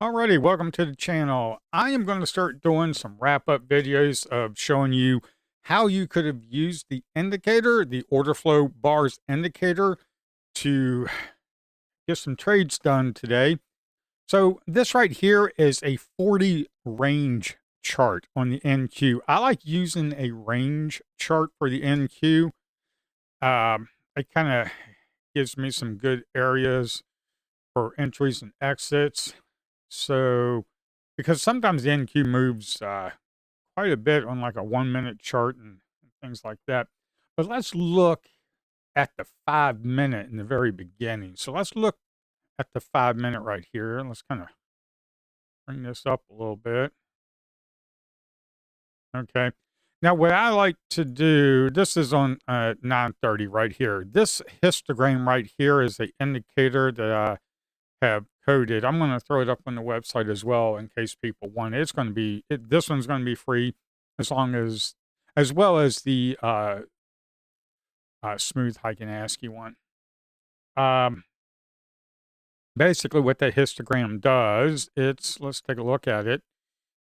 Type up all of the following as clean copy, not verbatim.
Alrighty, welcome to the channel. I am going to start doing some wrap-up videos of showing you how you could have used the indicator, the order flow bars indicator, to get some trades done today. So this right here is a 40 range chart on the NQ. I like using a range chart for the NQ. It kind of gives me some good areas for entries and exits. So, because sometimes the NQ moves quite a bit on like a 1 minute chart and things like that. But let's look at the 5 minute in the very beginning. So let's look at the 5 minute right here. Let's kind of bring this up a little bit. Okay. Now, what I like to do, this is on 9:30 right here. This histogram right here is the indicator that I have coded. I'm going to throw it up on the website as well in case people want it. It's going to be this one's going to be free as well as the smooth hike and ASCII one. Um, Basically, what that histogram does, let's take a look at it.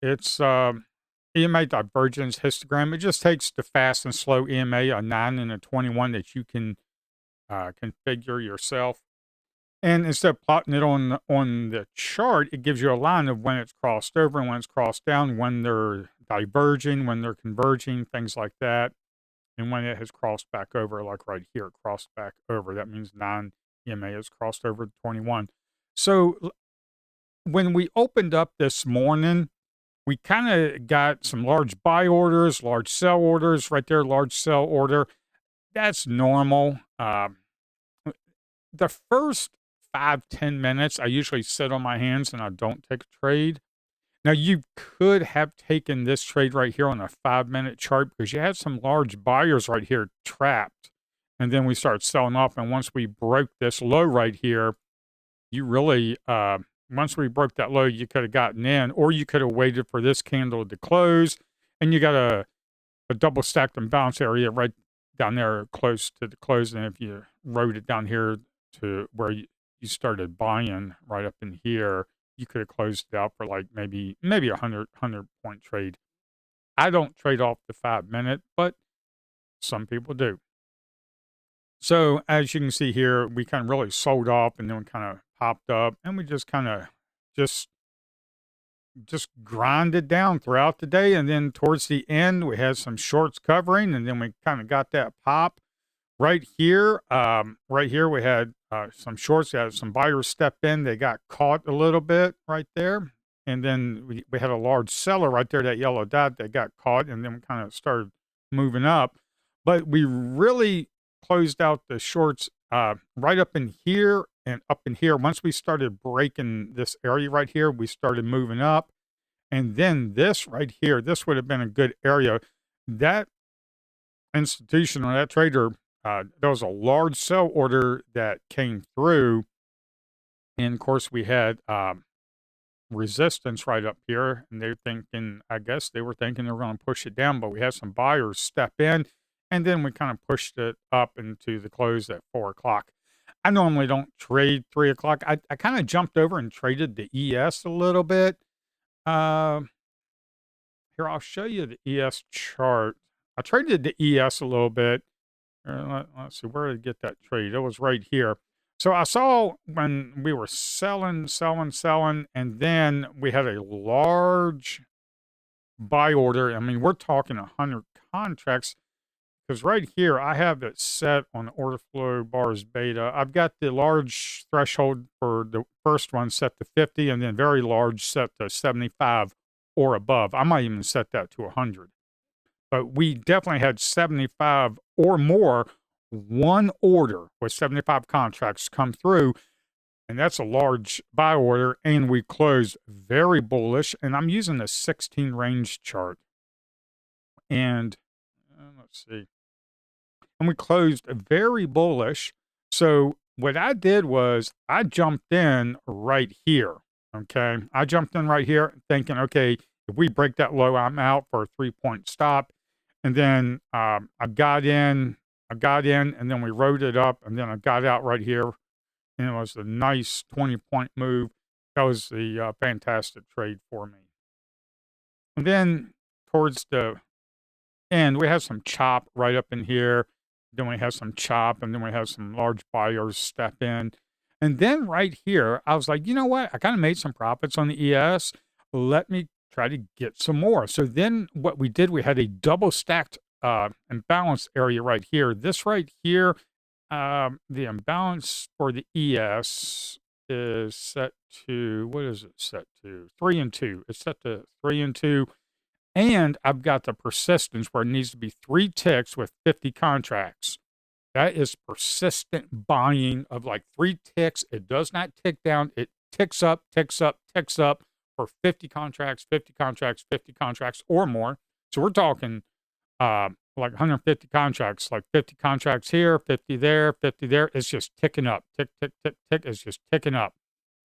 It's EMA divergence histogram. It just takes the fast and slow EMA, a 9 and a 21 that you can configure yourself. And instead of plotting it on the chart, it gives you a line of when it's crossed over and when it's crossed down, when they're diverging, when they're converging, things like that. And when it has crossed back over, like right here, it crossed back over. That means 9 EMA has crossed over to 21. So when we opened up this morning, we kind of got some large buy orders, large sell orders right there, large sell order. That's normal. The first 5-10 minutes, I usually sit on my hands and I don't take a trade. Now, you could have taken this trade right here on a 5 minute chart because you had some large buyers right here trapped. And then we start selling off. And once we broke this low right here, you really, once we broke that low, you could have gotten in, or you could have waited for this candle to close. And you got a double stacked and bounce area right down there close to the close. And if you wrote it down here to where you started buying right up in here, you could have closed it out for like maybe a 100 point trade. I don't trade off the 5 minute, but some people do. So as you can see here, we kind of really sold off and then we kind of popped up and we just kind of just grinded down throughout the day. And then towards the end, we had some shorts covering and then we kind of got that pop right here. Right here, we had some shorts. We had some buyers step in. They got caught a little bit right there. And then we had a large seller right there, that yellow dot that got caught. And then we kind of started moving up. But we really closed out the shorts right up in here and up in here. Once we started breaking this area right here, we started moving up. And then this right here, this would have been a good area. That institution or that trader, there was a large sell order that came through. And of course, we had resistance right up here. And they're thinking, I guess they were thinking they were going to push it down, but we had some buyers step in. And then we kind of pushed it up into the close at 4 o'clock. I normally don't trade 3 o'clock. I kind of jumped over and traded the ES a little bit. Uh, Here, I'll show you the ES chart. I traded the ES a little bit. Let's see, where did I get that trade? It was right here. So I saw when we were selling, and then we had a large buy order. I mean, we're talking 100 contracts because right here I have it set on OrderFlowBars beta. I've got the large threshold for the first one set to 50 and then very large set to 75 or above. I might even set that to 100. But we definitely had 75 or more, one order with 75 contracts come through, and that's a large buy order, and we closed very bullish, and I'm using the 16 range chart. And let's see. And we closed very bullish. So what I did was I jumped in right here. Okay. I jumped in right here thinking, okay, if we break that low, I'm out for a 3-point stop. And then I got in, and then we rode it up, and then I got out right here. And it was a nice 20-point move. That was the fantastic trade for me. And then towards the end, we have some chop right up in here. Then we have some chop, and then we have some large buyers step in. And then right here, I was like, you know what? I kind of made some profits on the ES. Let me try to get some more. So then what we did, we had a double stacked imbalance area right here. This right here, the imbalance for the ES is set to, what is it set to? 3 and 2. It's set to 3 and 2. And I've got the persistence where it needs to be 3 ticks with 50 contracts. That is persistent buying of like 3 ticks. It does not tick down. It ticks up, ticks up, ticks up for 50 contracts, 50 contracts, 50 contracts or more. So we're talking like 150 contracts, like 50 contracts here, 50 there, 50 there. It's just ticking up. Tick, tick, tick, tick. It's just ticking up.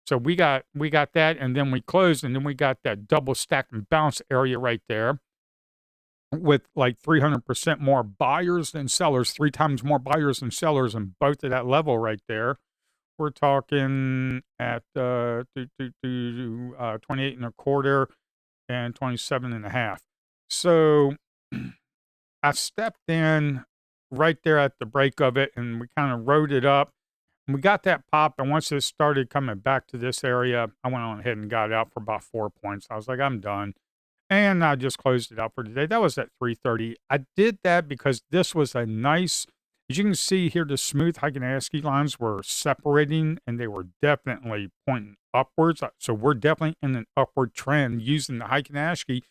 So we got that, and then we closed, and then we got that double stack and bounce area right there with like 300% more buyers than sellers, 3 times more buyers than sellers, and both at that level right there. We're talking at 28 and a quarter and 27 and a half. So I stepped in right there at the break of it, and we kind of rode it up. We got that pop, and once it started coming back to this area, I went on ahead and got out for about 4 points. I was like, I'm done. And I just closed it out for today. That was at 3:30. I did that because this was a nice, as you can see here, the smooth Heikin-Aski lines were separating, and they were definitely pointing upwards. So we're definitely in an upward trend using the Heikin-Aski,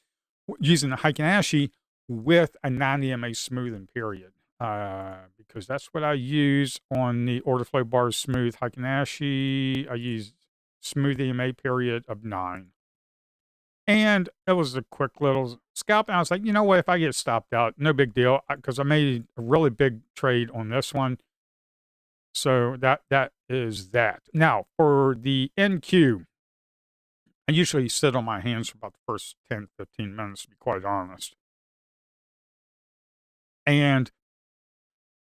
with a 90 MA smoothing period. Because that's what I use on the OrderFlowBars smooth Heikin-Aski. I use smooth EMA period of 9. And it was a quick little scalp. And I was like, you know what? If I get stopped out, no big deal. Because I made a really big trade on this one. So that is that. Now, for the NQ, I usually sit on my hands for about the first 10, 15 minutes, to be quite honest. And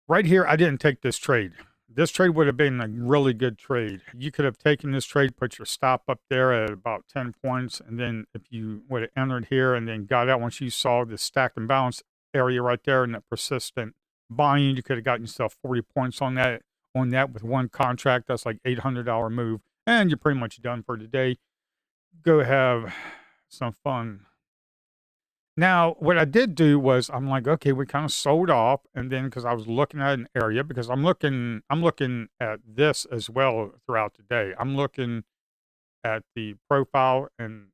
right here, I didn't take this trade. This trade would have been a really good trade. You could have taken this trade, put your stop up there at about 10 points, and then if you would have entered here and then got out once you saw the stacked and balance area right there and that persistent buying, you could have gotten yourself 40 points on that with one contract. That's like $800 move, and you're pretty much done for today. Go have some fun. Now, what I did do was I'm like, okay, we kind of sold off, and then because I was looking at an area, because I'm looking at this as well throughout the day. I'm looking at the profile and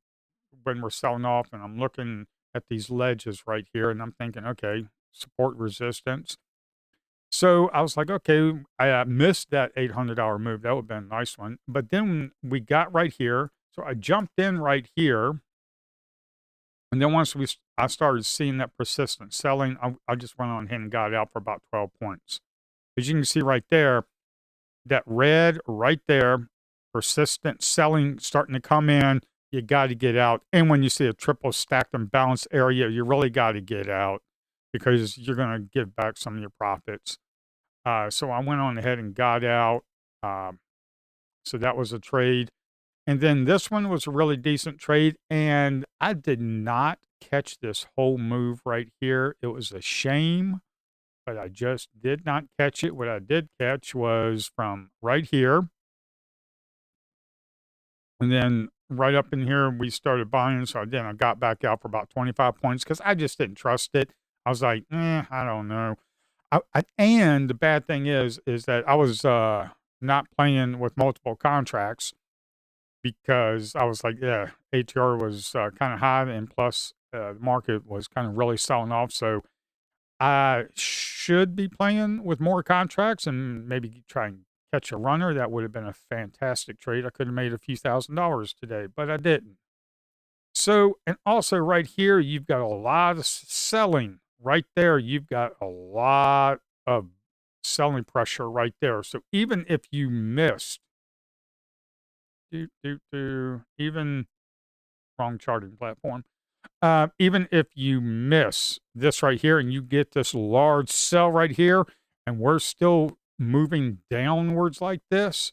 when we're selling off, and I'm looking at these ledges right here, and I'm thinking, okay, support resistance. So I was like, okay, I missed that $800 move. That would have been a nice one. But then we got right here, so I jumped in right here. And then once I started seeing that persistent selling, I just went on ahead and got out for about 12 points. As you can see right there, that red right there, persistent selling starting to come in, you got to get out. And when you see a triple stacked and balanced area, you really got to get out because you're going to give back some of your profits. So I went on ahead and got out. So that was a trade. And then this one was a really decent trade, and I did not catch this whole move right here. It was a shame, but I just did not catch it. What I did catch was from right here, and then right up in here, we started buying. So then I got back out for about 25 points because I just didn't trust it. I was like, I don't know. And the bad thing is that I was not playing with multiple contracts, because I was like, yeah, ATR was kind of high, and plus the market was kind of really selling off. So I should be playing with more contracts and maybe try and catch a runner. That would have been a fantastic trade. I could have made a few $1,000s today, but I didn't. So, and also right here, you've got a lot of selling right there. You've got a lot of selling pressure right there. So even if you missed, even wrong charting platform. Even if you miss this right here and you get this large sell right here, and we're still moving downwards like this,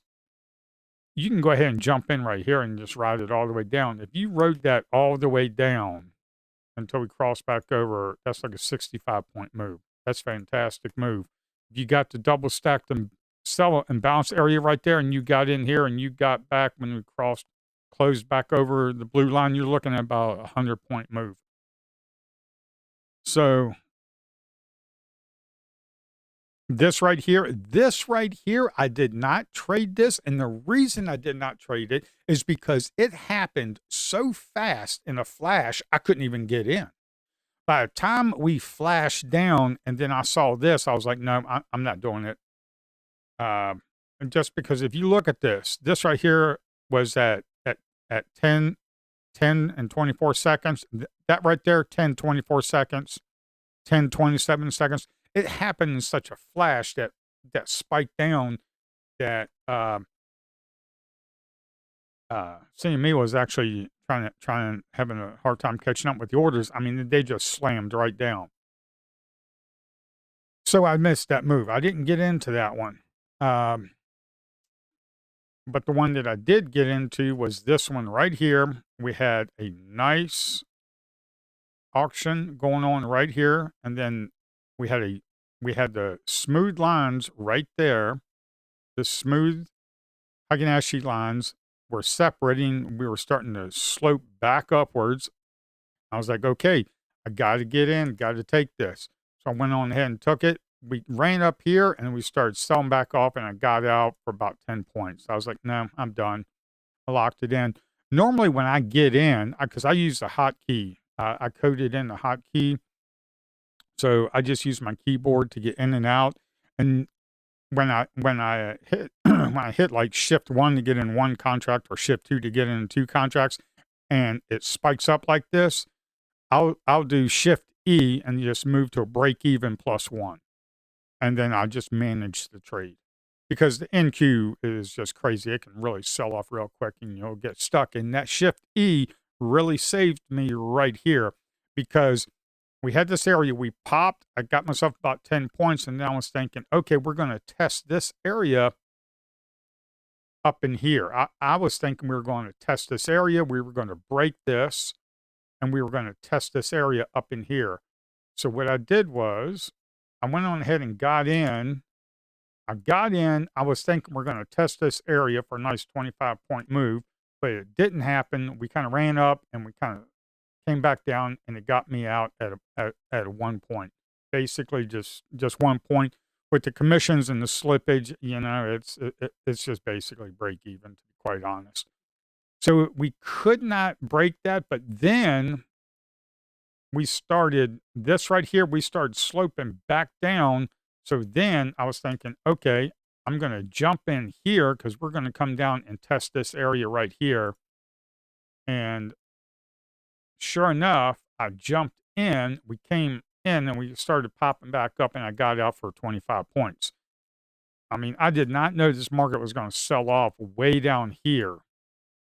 you can go ahead and jump in right here and just ride it all the way down. If you rode that all the way down until we cross back over, that's like a 65-point move. That's a fantastic move. If you got the double stacked and sell and bounce area right there, and you got in here and you got back when we closed back over the blue line, you're looking at about a 100-point move. So this right here, I did not trade this. And the reason I did not trade it is because it happened so fast in a flash, I couldn't even get in. By the time we flashed down and then I saw this, I was like, no, I'm not doing it. And just because if you look at this right here was at 10 and 24 seconds. That right there, 10, 24 seconds, 10, 27 seconds. It happened in such a flash that spiked down that CME was actually having a hard time catching up with the orders. I mean, they just slammed right down. So I missed that move. I didn't get into that one. But the one that I did get into was this one right here. We had a nice auction going on right here, and then we had the smooth lines right there. The smooth Haganashi lines were separating. We were starting to slope back upwards. I was like, okay, I got to get in, got to take this. So I went on ahead and took it. We ran up here and we started selling back off, and I got out for about 10 points. I was like, no, I'm done. I locked it in. Normally when I get in, because I use the hotkey, I coded in the hotkey. So I just use my keyboard to get in and out. And when I hit when I hit like shift 1 to get in one contract or shift 2 to get in 2 contracts, and it spikes up like this, I'll do shift E and just move to a break even +1. And then I just manage the trade, because the NQ is just crazy. It can really sell off real quick and you'll get stuck. And that shift E really saved me right here, because we had this area we popped. I got myself about 10 points, and then I was thinking, okay, we're going to test this area up in here. I was thinking we were going to test this area. We were going to break this, and we were going to test this area up in here. So what I did was I went on ahead and got in. I got in. I was thinking we're going to test this area for a nice 25-point move, but it didn't happen. We kind of ran up and we kind of came back down, and it got me out at a 1 point. Basically just 1 point. With the commissions and the slippage, it's just basically break even, to be quite honest. So we could not break that, but then we started this right here. We started sloping back down. So then I was thinking, okay, I'm going to jump in here because we're going to come down and test this area right here. And sure enough, I jumped in. We came in and we started popping back up, and I got out for 25 points. I mean, I did not know this market was going to sell off way down here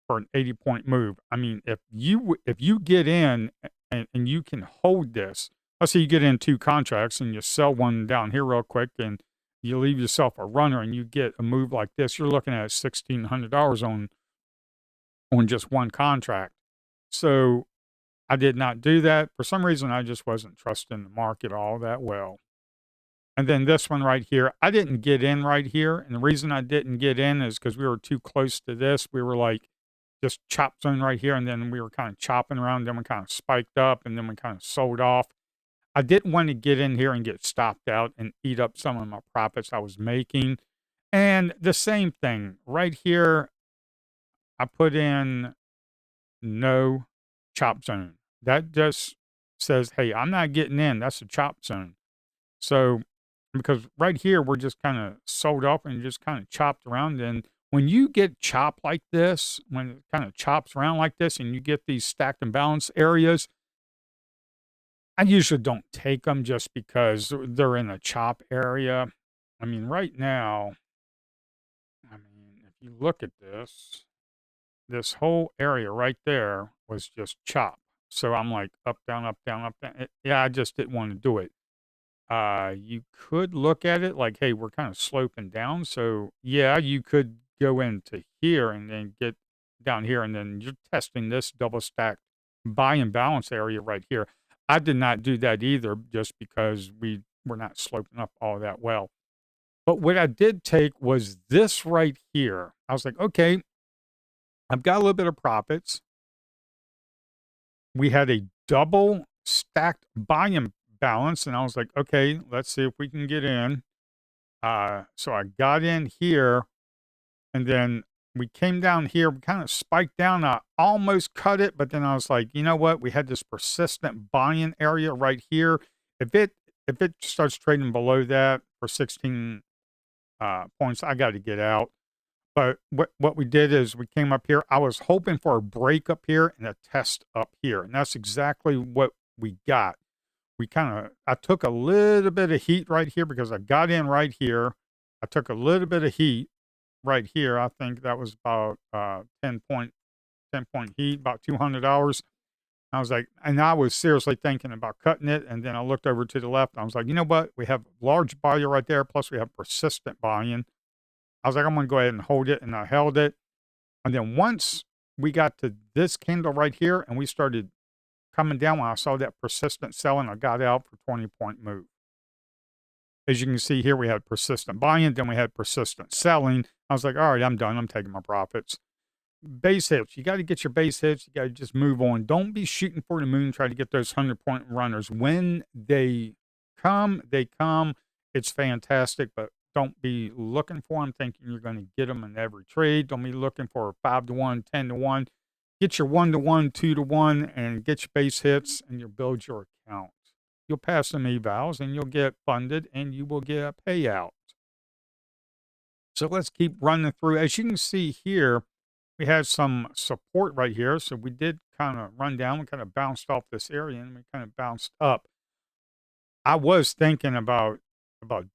for an 80-point move. I mean, if you get in and you can hold this, let's say you get in 2 contracts and you sell one down here real quick, and you leave yourself a runner and you get a move like this, you're looking at $1,600 on just one contract. So I did not do that. For some reason, I just wasn't trusting the market all that well. And then this one right here, I didn't get in right here. And the reason I didn't get in is because we were too close to this. We were like just chop zone right here. And then we were kind of chopping around. Then we kind of spiked up, and then we kind of sold off. I didn't want to get in here and get stopped out and eat up some of my profits I was making. And the same thing right here, I put in no chop zone. That just says, hey, I'm not getting in. That's a chop zone. So, because right here, we're just kind of sold off and just kind of chopped around. And when you get chopped like this, when it kind of chops around like this, and you get these stacked and balanced areas, I usually don't take them just because they're in a chop area. I mean, right now, if you look at this whole area right there was just chop. So I'm like up, down, up, down, up, down. Yeah, I just didn't want to do it. You could look at it like, hey, we're kind of sloping down. So yeah, you could go into here and then get down here, and then you're testing this double stack buy and balance area right here. I did not do that either just because we were not sloping up all that well. But what I did take was this right here. I was like, okay, I've got a little bit of profits. We had a double stacked buy and balance, and I was like, okay, let's see if we can get in. So I got in here, and then we came down here. We kind of spiked down. I almost cut it, but then I was like, you know what? We had this persistent buy-in area right here. If it starts trading below that for 16 points, I got to get out. But what we did is we came up here. I was hoping for a break up here and a test up here, and that's exactly what we got. I took a little bit of heat right here because I got in right here. I took a little bit of heat right here. I think that was about 10 point heat, about 200 hours. I was like, and I was seriously thinking about cutting it. And then I looked over to the left. And I was like, you know what? We have large buyer right there. Plus we have persistent buying. I was like, I'm going to go ahead and hold it. And I held it. And then once we got to this candle right here and we started coming down, when I saw that persistent selling, I got out for 20-point move. As you can see here, we had persistent buying, then we had persistent selling. I was like, all right, I'm done. I'm taking my profits. Base hits. You got to get your base hits. You got to just move on. Don't be shooting for the moon. Try to get those 100-point runners. When they come, they come. It's fantastic, but don't be looking for them thinking you're going to get them in every trade. Don't be looking for a 5-to-1, 10-to-1. Get your 1-to-1, 2-to-1, and get your base hits, and you'll build your account. You'll pass some evals, and you'll get funded, and you will get a payout. So let's keep running through. As you can see here, we had some support right here. So we did kind of run down. We kind of bounced off this area, and we kind of bounced up. I was thinking about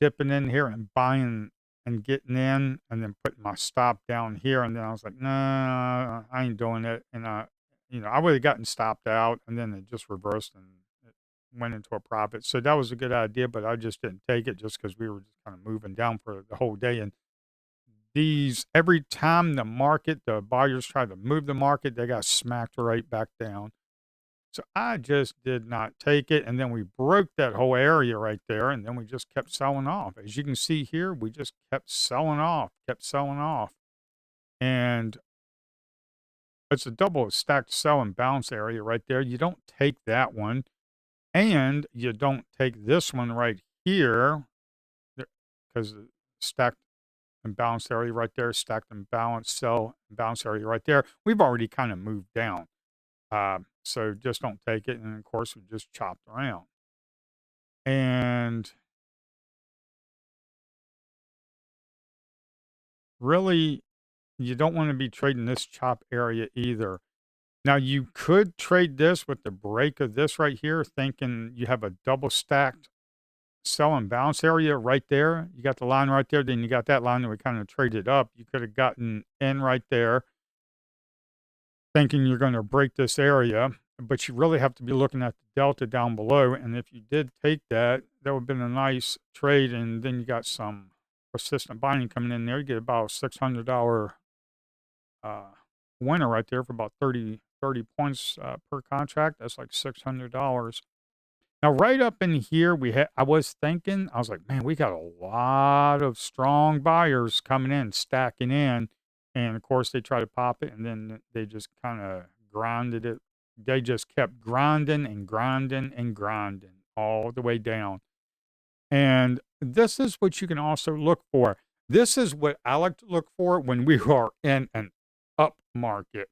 dipping in here and buying and getting in and then putting my stop down here. And then I was like, nah, I ain't doing it. And I would have gotten stopped out, and then it just reversed and it went into a profit. So that was a good idea, but I just didn't take it just because we were just kind of moving down for the whole day. And every time the buyers tried to move the market, they got smacked right back down. So I just did not take it. And then we broke that whole area right there. And then we just kept selling off. As you can see here, we just kept selling off. And it's a double stacked sell and bounce area right there. You don't take that one. And you don't take this one right here because the stacked and balance area right there, stacked and balanced, sell and balance area right there. We've already kind of moved down. So just don't take it. And of course, we just chopped around. And really, you don't want to be trading this chop area either. Now, you could trade this with the break of this right here, thinking you have a double stacked sell and bounce area right there. You got the line right there, then you got that line that we kind of traded up. You could have gotten in right there thinking you're going to break this area, but you really have to be looking at the delta down below. And if you did take that, that would have been a nice trade. And then you got some persistent buying coming in there. You get about $600 winner right there for about 30 points per contract. That's like $600. Now, right up in here, I was thinking, I was like, man, we got a lot of strong buyers coming in, stacking in. And of course, they try to pop it, and then they just kind of grinded it. They just kept grinding and grinding and grinding all the way down. And this is what you can also look for. This is what I like to look for when we are in an up market.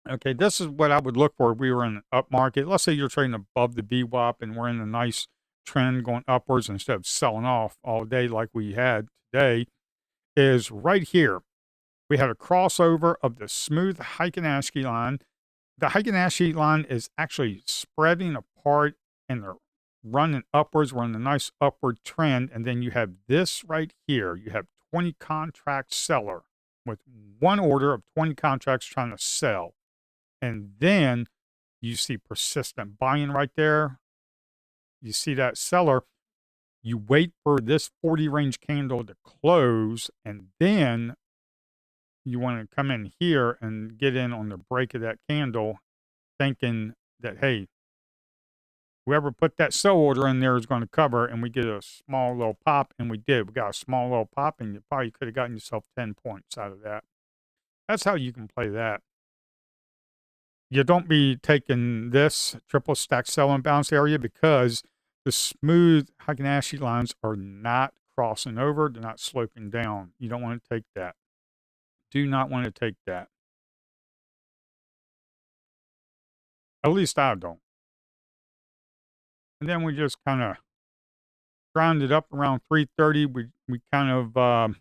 Okay, this is what I would look for if we were in an up market. Let's say you're trading above the VWAP and we're in a nice trend going upwards instead of selling off all day like we had today, is right here. We had a crossover of the smooth Heikin-Ashi line. The Heikin-Ashi line is actually spreading apart and they're running upwards. We're in a nice upward trend. And then you have this right here. You have 20 contract seller with one order of 20 contracts trying to sell. And then you see persistent buying right there. You see that seller. You wait for this 40 range candle to close, and then you want to come in here and get in on the break of that candle, thinking that, hey, whoever put that sell order in there is going to cover, and we get a small little pop, and we did. We got a small little pop, and you probably could have gotten yourself 10 points out of that. That's how you can play that. You don't be taking this triple stack sell and bounce area because the smooth Haganashi lines are not crossing over. They're not sloping down. You don't want to take that. Do not want to take that. At least I don't. And then we just kind of grounded up around 3:30. We kind of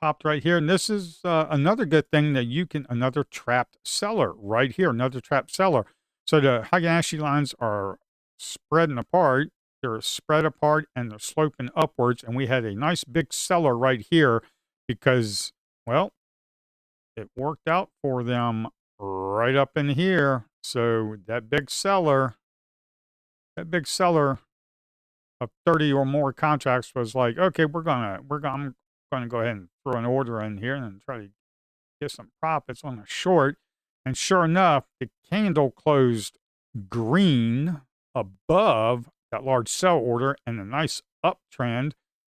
popped right here, and this is another good thing that you can another trapped seller right here, another trapped seller. So the Haganashi lines are spreading apart. They're spread apart and they're sloping upwards, and we had a nice big seller right here because, well, it worked out for them right up in here. So that big seller of 30 or more contracts was like, okay, I'm gonna go ahead and throw an order in here and try to get some profits on a short. And sure enough, the candle closed green above that large sell order and a nice uptrend.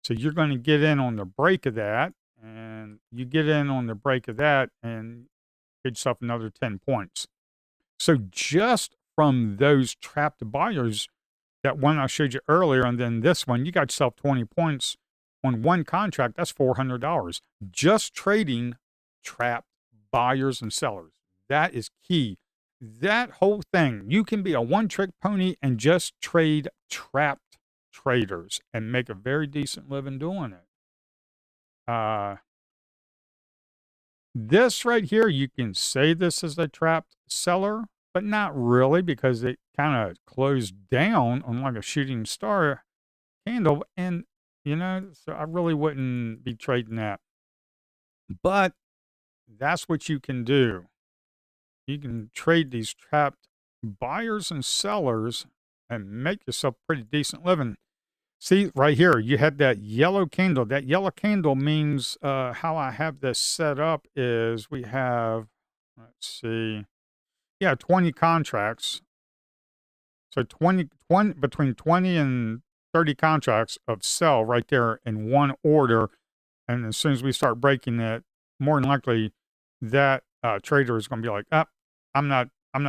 So you're going to get in on the break of that, and you get in on the break of that and get yourself another 10 points. So just from those trapped buyers, that one I showed you earlier, and then this one, you got yourself 20 points on one contract. That's $400. Just trading trapped buyers and sellers. That is key. That whole thing, you can be a one-trick pony and just trade trapped traders and make a very decent living doing it. This right here, you can say this is a trapped seller, but not really because it kind of closed down on like a shooting star candle. And, so I really wouldn't be trading that. But that's what you can do. You can trade these trapped buyers and sellers and make yourself pretty decent living. See, right here, you had that yellow candle. That yellow candle means how I have this set up is we have, let's see, yeah, 20 contracts. So 20 between 20 and 30 contracts of sell right there in one order. And as soon as we start breaking it, more than likely that trader is going to be like, I'm not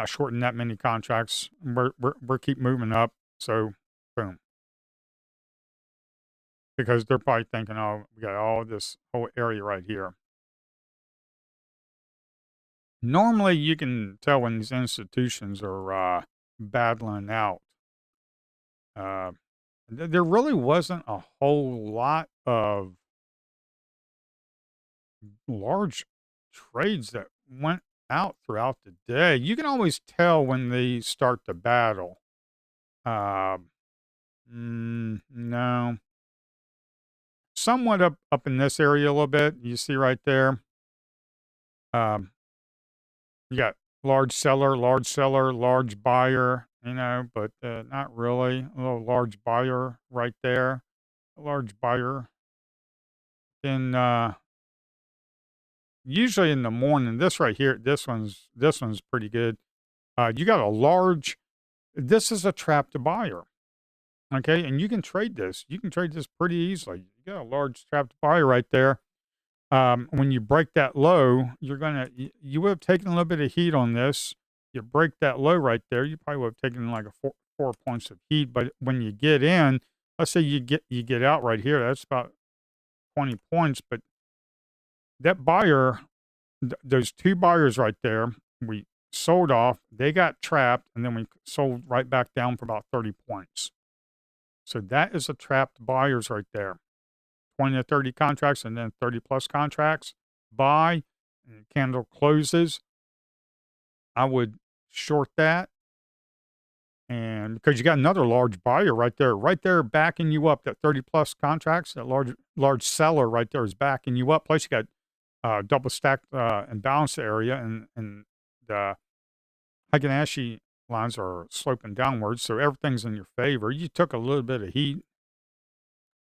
shorting that many contracts. We're keep moving up. So boom. Because they're probably thinking, oh, we got all this whole area right here. Normally, you can tell when these institutions are battling out. There really wasn't a whole lot of large trades that went out throughout the day. You can always tell when they start to battle. Uh, no. Somewhat up in this area a little bit. You see right there. Um, you got large seller, large buyer, but not really. A little large buyer right there. A large buyer. Then usually in the morning, this right here, this one's pretty good. You got a large. This is a trapped buyer. Okay, and you can trade this. You can trade this pretty easily. You got a large trapped buyer right there. When you break that low, you would have taken a little bit of heat on this. You break that low right there, you probably would have taken like a four points of heat. But when you get in, let's say you get out right here, that's about 20 points. But that buyer, those two buyers right there, we sold off. They got trapped, and then we sold right back down for about 30 points. So that is a trapped buyers right there. 20 to 30 contracts and then 30 plus contracts. Buy, and the candle closes. I would short that. And because you got another large buyer right there backing you up, that 30 plus contracts, that large seller right there is backing you up. Plus you got double stacked and balanced area, and the Haganashi lines are sloping downwards, so everything's in your favor. You took a little bit of heat.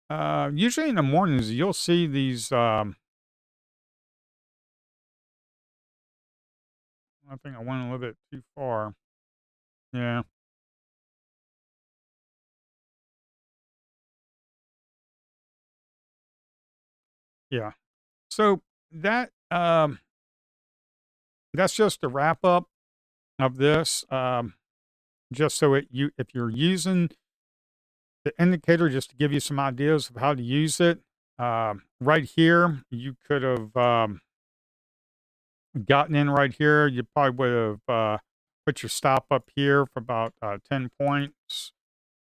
Usually in the mornings, you'll see these I think I went a little bit too far. Yeah, yeah. So that that's just a wrap up of this. Just so if you're using the indicator, just to give you some ideas of how to use it. Right here, you could have gotten in right here. You probably would have put your stop up here for about 10 points.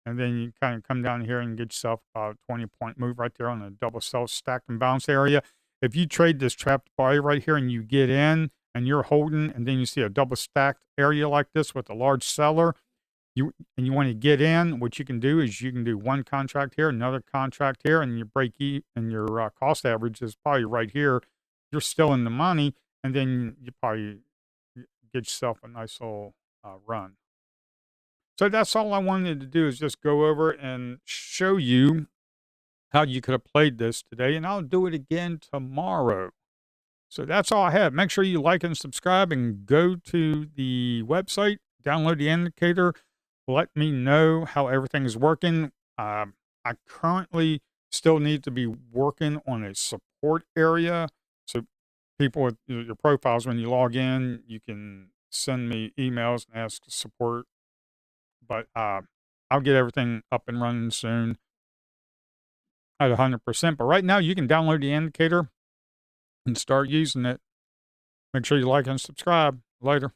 And then you kind of come down here and get yourself about a 20-point move right there on the double self stack and bounce area. If you trade this trapped buy right here and you get in and you're holding, and then you see a double stacked area like this with a large seller, you want to get in, what you can do is you can do one contract here, another contract here, and your and your cost average is probably right here. You're still in the money, and then you probably get yourself a nice little run. So that's all I wanted to do is just go over and show you how you could have played this today, and I'll do it again tomorrow. So that's all I have. Make sure you like and subscribe and go to the website, download the indicator, let me know how everything is working. I currently still need to be working on a support area. So people with your profiles, when you log in, you can send me emails and ask support, but I'll get everything up and running soon at 100%. But right now, you can download the indicator and start using it. Make sure you like and subscribe. Later.